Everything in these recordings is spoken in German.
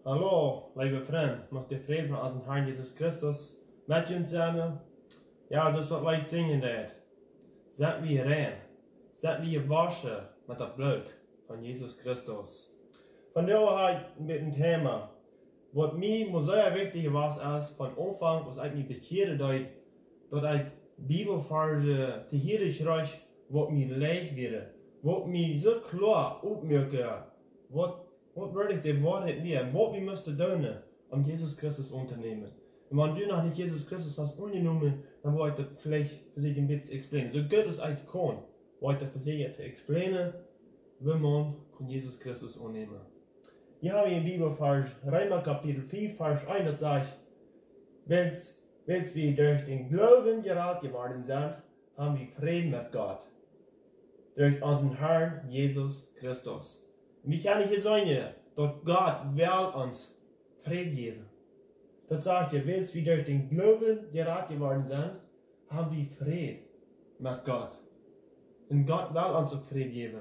Hallo, liebe Freunde, mag de vrede van onze Herrn Jesus Christus met jullie zijn. Ja, zoals dat Leute zingen dat. Zijn we rein, zijn we gewaschen met het bloed van Jesus Christus. Vandaag heb ik met een thema, wat mij zeer wichtig was als van Anfang, was ik me bekeerd dat ik Bibelverse te hier schrijf, wat mij leeg werd, wat mij zo klar opmerken, wat wirklich die Wahrheit mehr, was wir müssen tun, um Jesus Christus anzunehmen. Und wenn du noch nicht Jesus Christus hast angenommen, dann wollte ich das vielleicht für sich ein bisschen explainen. So gut es eigentlich kann, wollte ich für sich zu explainen, wie man Jesus Christus annehmen. Hier habe ich im Bibelvers, Römer Kapitel 4, Vers 1, das sagt, wenn wir durch den Glauben gerettet geworden sind, haben wir Frieden mit Gott. Durch unseren Herrn Jesus Christus. Wie kann ich hier sagen, dass Gott will uns Frieden geben? Das sagt er, wenn wir durch den Glauben gerettet geworden sind, haben wir Frieden mit Gott. Und Gott will uns auch Frieden geben.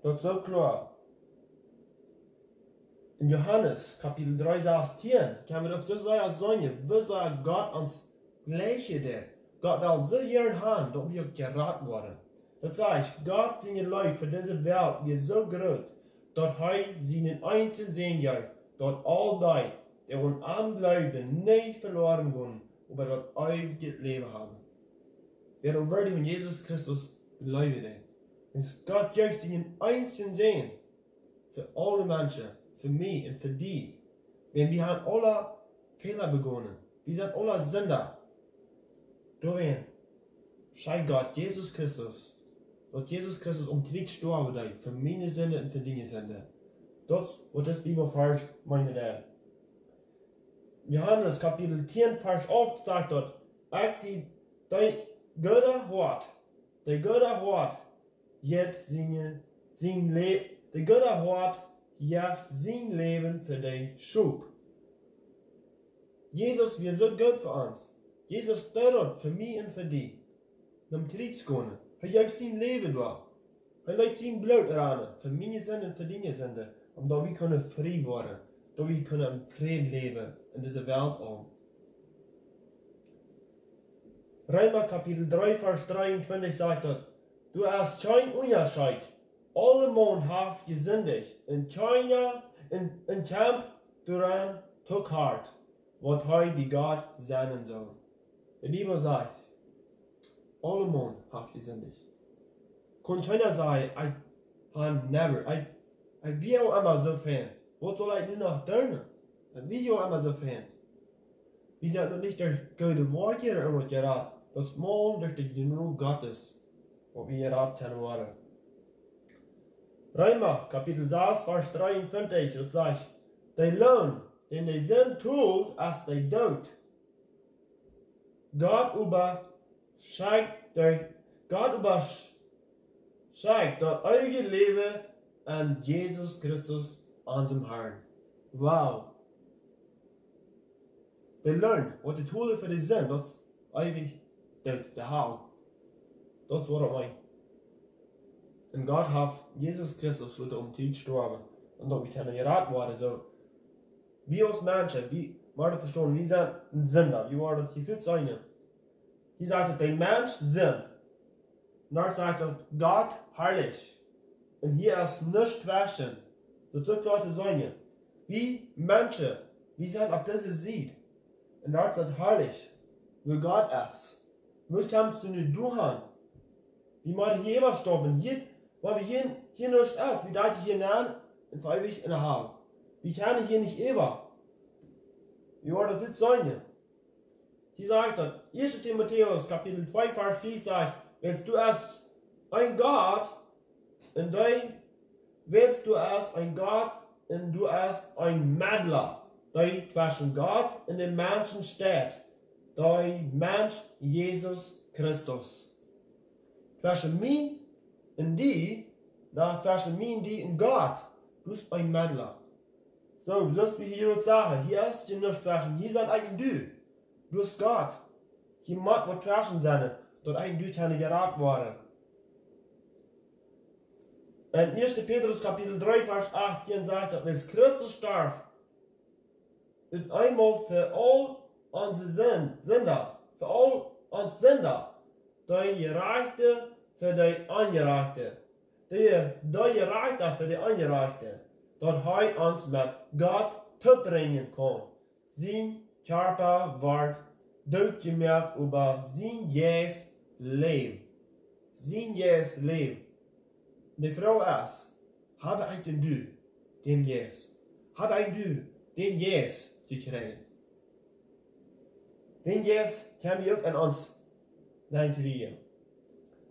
Das ist so klar. In Johannes Kapitel 3, Vers 10 kann man das so sagen, wie soll Gott uns gleichen denn? Gott will so gern haben, dass wir gerettet wurden. Das heißt, Gott seine Liebe für diese Welt ist so groß, dass er seinen einzigen Sohn gibt, dass all die, die an anbleiben, nicht verloren gehen, aber das ewige Leben haben. Wer am Wort von Jesus Christus bleiben will. Und Gott gibt seinen einzigen Sohn für alle Menschen, für mich und für die. Denn wir haben alle Fehler begonnen. Wir sind alle Sünder. Darum scheint Gott Jesus Christus, dass Jesus Christus Krieg gestorben ist, für meine Sünde und für deine Sünde. Das, was das Bibelvers meint. Johannes Kapitel 10, Vers 8 sagt dort, als sie die Götter hört, jetzt sein Leben für die Schub. Jesus wird so gut für uns. Jesus dort für mich und für dich. Nam Krieg zu gehen. Er gibt sein Leben da. Er legt sein Blut ran, für meine Sünde und für deine Sünde, um da wir können frei werden, da wir können im Frieden leben in dieser Welt auch. Römer Kapitel 3, Vers 23 sagt dort, du hast kein Unterschied, alle Mann haben gesündigt, in China, in Camp, daran tut hart, was er wie Gott sein soll. Die Bibel sagt, alle Mann haben gesündigt. Kann keiner sagen, ich will immer so fan. Was soll ich nur noch tun? Ich will immer so fan. Wir sind noch nicht durch gute Worte oder irgendwas geraten. Das mal durch die Genug Gottes, wo wir geraten können. Römer, Kapitel 6, Vers 23, das sagt, der Lohn, den die Sinn tut, als der Tod. Gott übersteigt das eure Leben an Jesus Christus, unserem Herrn. Wow. Der Lohn, was die Tule für die Sinn, das ist ewig der Hau. Das war das mein. Und Gott hat Jesus Christus für die Zeit gestorben. Und da wir können geraten worden, so. Wir als Menschen, wir wollen verstehen, wir sind ein Sünder. Wir wollen hier viel sein. Hier sagt der Mensch Sinn. Und dann sagt Gott herrlich. Und hier ist nichts waschen. Das sind Leute sein. Wie Menschen, wir sind auf dieser Seite. Und dann sagt herrlich, wie Gott ist. Wir kannst du nicht durchhauen. Wir machen hier immer stoppen. Weil wir hier nicht ist. Wir dachten hier nahe und ewig in der Halle. Wir können hier nicht immer. Wir wollen das nicht sein. Hier sagt er, 1. Timotheus, Kapitel 2, Vers 4 sagt, wenn du erst ein Gott, und du erst ein Gott, und du erst ein Mädler, der zwischen Gott und den Menschen steht, der Mensch Jesus Christus. Zwischen mir und die, zwischen mir und die und Gott, du bist ein Mädler. So, das wie hier sagen, hier ist die nicht zwischen, hier sind eigentlich du. Du bist Gott. Hier mag was zwischen sein, dort eigentlich keine geraten worden. In 1. Petrus Kapitel 3, Vers 18 sagt er, wenn Christus starb, und einmal für all unsere Sünder, für all uns Sünder, die Gerechte für die Ungerechte, die Gerechte für die Ungerechte, dass er uns mit Gott bringen kann. Sein Körper wird durchgemerkt über sein jähes Leben. Sein jähes Leben. Die Frage ist, habe ich denn du den jähes? Habe ich du den jähes gekriegt? Den jähes können wir auch an uns kriegen.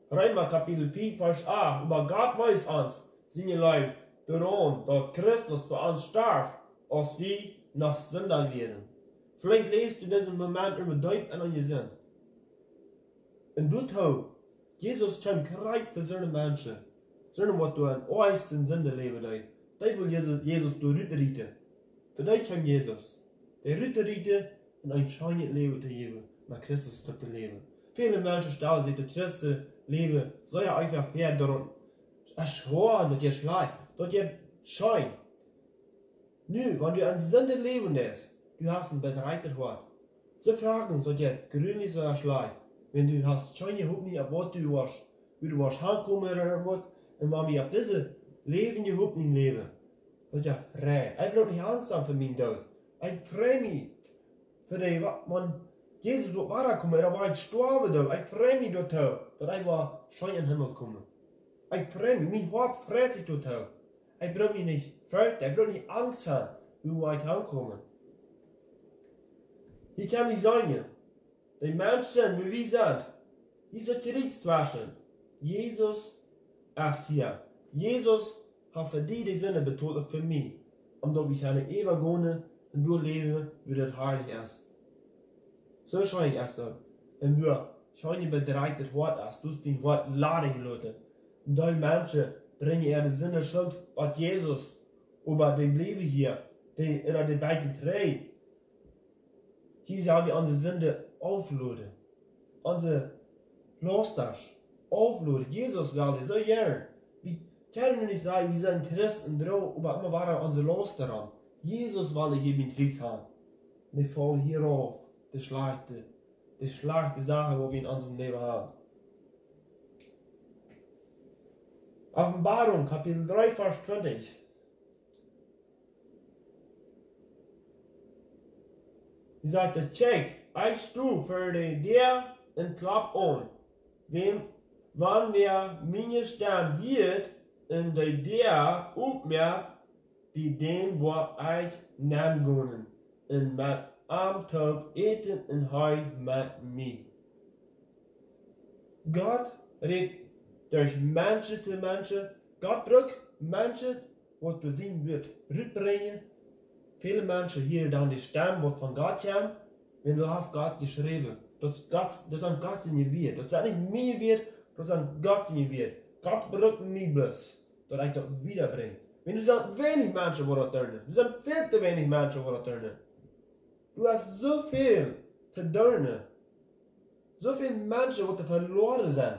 Römer Kapitel 4, Vers 8. Aber Gott weiß uns, seine Leib, daran, dass Christus für uns starb, als wir noch Sünder werden. Vielleicht lebst du diesen Moment immer deep an je Sinn. Und du tau, Jesus kann kreid für seine Menschen. Sondern was du an äußersten Sünde leben leid. Da will Jesus du rüten. Für dich kann Jesus. Der rüten und ein schönes Leben zu geben, mit Christus zu leben. Viele Menschen stellen sich das Christen leben, so ja einfach fair daran. Es schwor, dass ihr schleicht, dass ihr scheint. Nu, wenn du an Sünde leben lässt, du hast ein bedreiter Wort. So fragen, so ihr grünlich so schleicht. Wenn du hast schon gehoben nicht, ab was du warst, wie du warst ankommen oder was, und wenn wir auf diese Leben gehoben nicht leben, dann ja frei. Ich bin nicht Angst für meinen Tod. Ich freue mich für die, man, Jesus wird weiterkommen, er war gestorben dort. Ich freue mich dort, dass ich war schon in den Himmel kommen. Ich freue mich, mein Wort freut sich dort. Ich brauche mich nicht fürchten, ich brauche nicht Angst haben, wie ich ankomme. Hier kann ich sagen, die Menschen, wie wir sind, diese Kriegswaschen, Jesus ist hier. Jesus hat für die Sinne betont, für mich. Und dass ich eine ewige Gone und durchlebe, wie das heilig ist. So scheint es dann. Und du scheint bedreitet Wort ist, du hast den Wort lade gelassen. Und die Menschen bringen ihre Sinne Schuld bei Jesus. Aber die bleiben hier, die in der beiden drei. Hier sollen wir unsere Sünde aufladen. Unsere Laster aufladen. Jesus will das so gern. Wir können nicht sagen, wir sind Christen drauf, aber immer weiter unsere Laster an. Jesus will hier mit Krieg haben. Und ich fall hier auf. Die schlechte Sache, die wir in unserem Leben haben. Offenbarung, Kapitel 3, Vers 20. Sie sagte, check, ich tu für dir und klapp an. Wann wir meine Stimme hielt, und die dir up mir, wie dem, wo ich nehmen können, und mit am Tag eten und heu mit mir. Gott redet durch Menschen zu Menschen. Gott braucht Menschen, die du sehen wird, rückbringen. Viele Menschen hier dann die Stimme, die von Gott kommt, wenn du hast Gott geschrieben. Das ist Gott seine Wert. Das ist nicht mir Wert, das ist Gott seine Wert. Gott braucht mich bloß, dass ich das wiederbringe. Wenn du sagst, wenig Menschen, die das tun, du sagst viel zu wenig Menschen, die das tun. Du hast so viel zu tun. So viele Menschen, die verloren sind.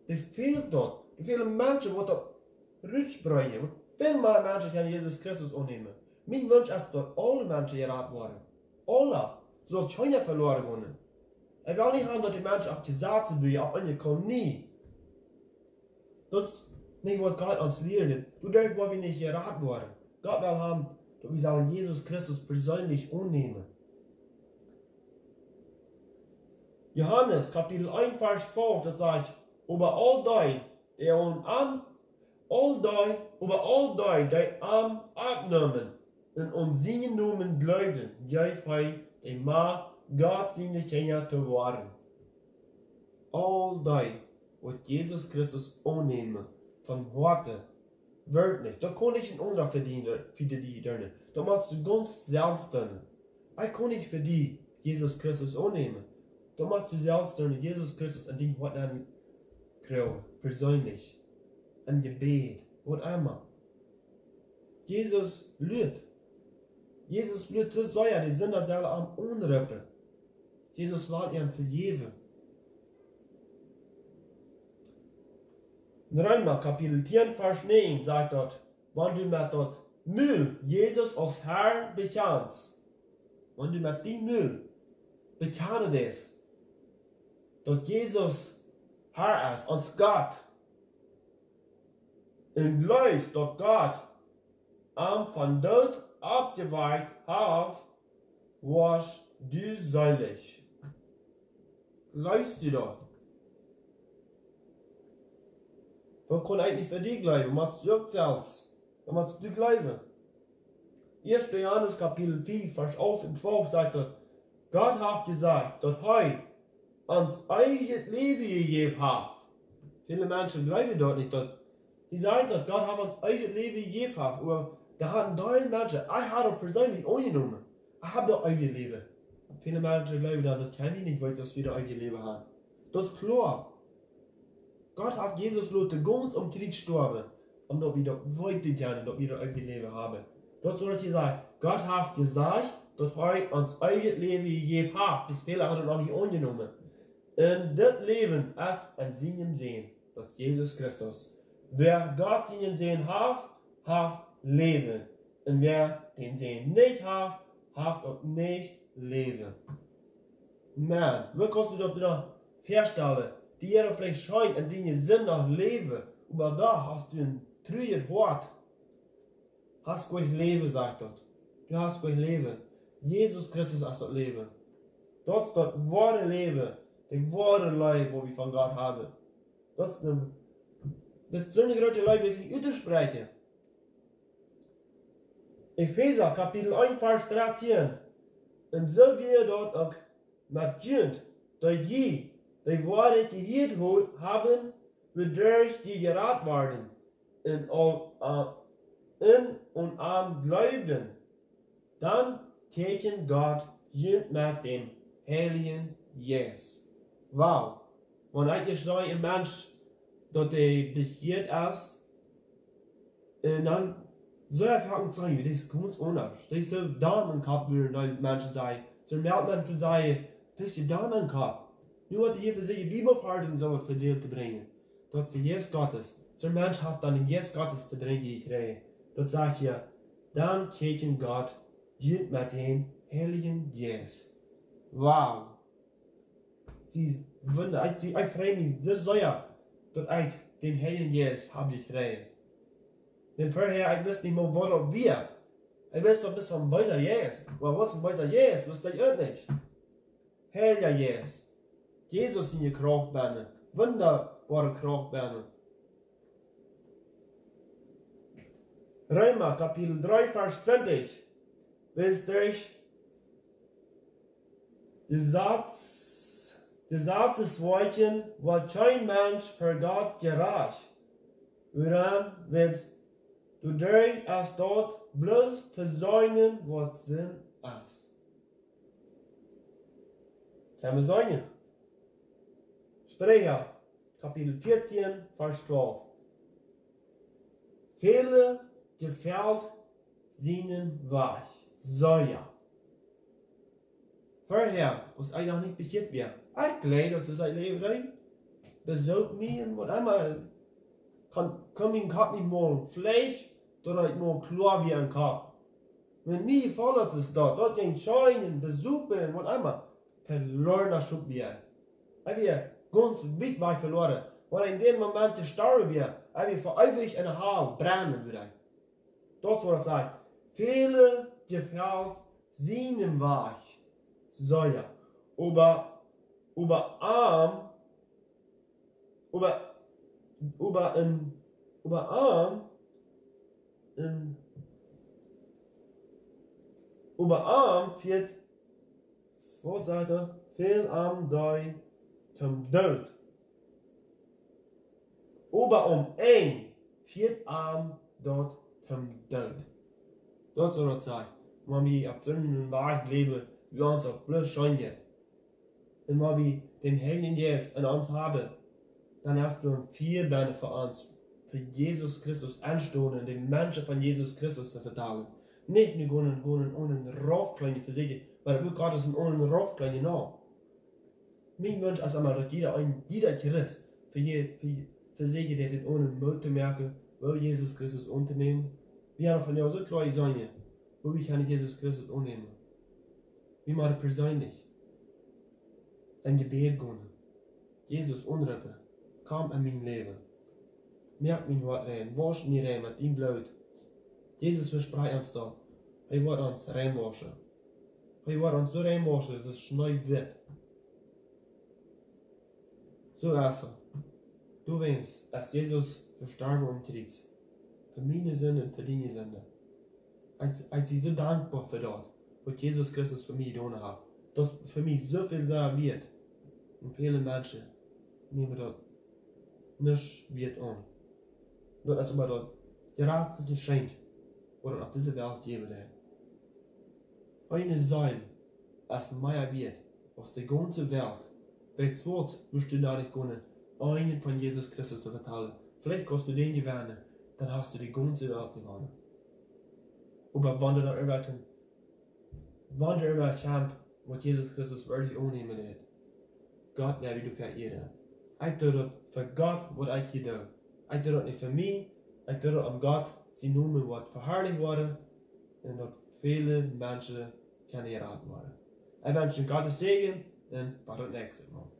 Die fehlt dort. Die vielen Menschen, die das rückbringen. Viele Menschen können Jesus Christus annehmen. Mein Wunsch ist, dass alle Menschen gerettet werden. Alle. So keiner verloren gehen. Ich will nicht haben, dass die Menschen auf die Satz sind, auf eine Kolonie. Das ist nicht, was Gott uns lehrt. Du darfst, wo wir nicht gerettet werden. Gott will haben, dass wir sagen, Jesus Christus persönlich annehmen. Johannes, Kapitel 1, Vers 12, das sagt, über all die, die am abnehmen und seinen Namen glauben, frei, die mag Gott seine Kinder zu werden. All die, die Jesus Christus annehmen, von heute, wirklich, da kann ich einen Unterschied verdienen für die Dörner. Da machst du ganz selbst tun. Ich kann nicht für die Jesus Christus annehmen. Da machst du selbst tun, Jesus Christus an den Wort an persönlich, im Gebet, was immer. Jesus lügt. Jesus lügt so sehr, die Sünder selber am Unrüppen. Jesus will ihnen vergeben. In Römer Kapitel 10, Vers 9 sagt dort, wenn du mit dort Müll Jesus als Herr bekennst, wenn du mit dem Müll bekennst, dass Jesus Herr ist, uns Gott, und glaubst, dass Gott von dort abgeweicht hat, warst du selig. Glaubst du das? Das kann eigentlich für dich glauben, was du selbst, was du glauben. 1. Johannes Kapitel 4, Vers 11 und 12 sagt er, Gott hat gesagt, dass er uns eigenes Leben gegeben hat. Viele Menschen glauben dort nicht, dass die sagen, dass Gott hat uns eigenes Leben gegeben hat. Aber da hatten drei Menschen, ich habe das persönlich angenommen. Ich habe das eigenes Leben. Viele Menschen glauben, dass ich nicht weiß, dass wir das eigenes Leben haben. Das ist klar. Gott hat Jesus Leute ganz um Krieg gestorben, dass wir das weitergehen, dass wir das eigenes Leben haben. Das soll ich sagen. Gott hat gesagt, dass er uns eigenes Leben gegeben hat. Bis viele haben das noch nicht angenommen. Und das Leben ist an seinem Sehen. Das ist Jesus Christus. Wer Gott seinen Sehen hat, hat Leben. Und wer den Sehen nicht hat, hat auch nicht Leben. Man, wie kannst du das wieder feststellen? Die Erde vielleicht scheint, in denen Sinn nach Leben. Aber da hast du ein trüges Wort. Hast du Leben, sagt Gott. Du hast Leben. Jesus Christus ist das Leben. Das ist das wahre Leben. Das wahre Leib, wo wir von Gott haben. Das ist so eine große Leib, wie ich ausspreche. Epheser Kapitel 1, Vers 13. Und so geht dort auch mit Jünd, dass die Worte gehört haben, wodurch die gerettet waren. Und am Glauben. Dann täten Gott Jünd mit dem Heiligen Jesus. Wow. Wenn ich so ein Mensch, dass der bekehrt ist, und dann so erfahren zu sein, das ist ganz anders. Das ist so Damen gehabt, wie die Menschen sagen. So merkt man zu sagen, das ist die Damen gehabt. Nur hat hier für sich die Bibelversen so für dich zu bringen. Das ist der Jesus Gottes. So ein Mensch hat dann den Jesus Gottes zu bringen gekriegt. Das sagt hier, dann täten Gott Jünd mit den Heiligen Jesus. Wow. Sie freue mich so sehr, dass ich den Heiligen Jesus habe gekriegt. Denn vorher, ich wusste nicht mehr, was wir. Ich wusste, bis vom Weiser Jesus. Aber was ist ein Weiser Jesus? Wusste ich auch nicht. Heiliger Jesus. Jesus in die Kraftbänder. Wunderbare Kraftbänder. Römer Kapitel 3, Vers 20. Bis durch die Satzesworten wird kein Mensch für Gott gerecht. Woran willst du durch es dort bloß zu sein, was Sinn ist? Kann man sagen? Sprecher, Kapitel 14, Vers 12. Viele gefällt seinen Weg. So ja. Vorher, was ich noch nicht bekehrt wäre. Ich glaube, dass es ein Leben rein. Besucht mich und was einmal. Kann ich nicht morgen. Vielleicht, dass ich morgen klar werden kann. Wenn mir fällt es dort ging scheinen, besuchen, was einmal. Verloren das schon wieder. Ich wäre ganz weit weit verloren. Weil in dem Moment sterben wir. Ich wäre für ewig eine Haar brennen würde. Dort wo das sagt. Viele gefällt seinem Weg. So ja. Über Arm. Über Arm wird Vorseite viel am Dei zum Tod. Ober ein viert Arm dort zum Tod. Dort soll das sein. Wenn wir auf so einem Weg leben, wie uns auch bloß scheinen. Und wenn wir den Heiligen Jesus in uns haben, dann hast du vier Beine für uns, für Jesus Christus anstehen, den Menschen von Jesus Christus zu vertragen. Nicht nur gehen ohne Raufkleine für sich, weil wir Gott ist ohne Raufkleine nach. Mein Wunsch ist einmal, dass jeder Christ für sich, der den ohne Mut merken, will Jesus Christus unternehmen. Wir haben von ja so klar sein, wo ich kann Jesus Christus unternehmen. wie man persoonlijk in gebed gaan. Jezus onroepen, kom in mijn leven. Merk mijn wat rein, wasch mij rein met die bloed. Jezus verspreid ons da. Hij wordt ons reinwaschen. Hij wordt ons zo reinwaschen, dat het schneu wit. So also, du weißt, dass Jesus gestorben und tritt. Für meine Sünde und für deine Sünde. Als ich so dankbar für das, was Jesus Christus für mich getan hat. Das für mich so viel sehr wird. Und viele Menschen nehmen das nicht wird an. Das ist aber das geradste Geschenk, was es auf dieser Welt geben wird. Eine Säule, als mehr wird, aus der ganzen Welt. Weil es wird, musst du da nicht können, einen von Jesus Christus zu vertellen. Vielleicht kannst du den gewinnen, dann hast du die ganze Welt gewonnen. Aber wenn du da irgendwann kämpfst, was Jesus Christus wirklich annehmen hat, Gott mehr wie du verehren. Ich tue das für Gott, was ich hier tue. Ich tue das nicht für mich, ich tue das um Gott, sie Namen wird verherrlicht worden und dass viele Menschen kennengelernt werden. Ich wünsche Gottes Segen und bis zum nächsten Mal.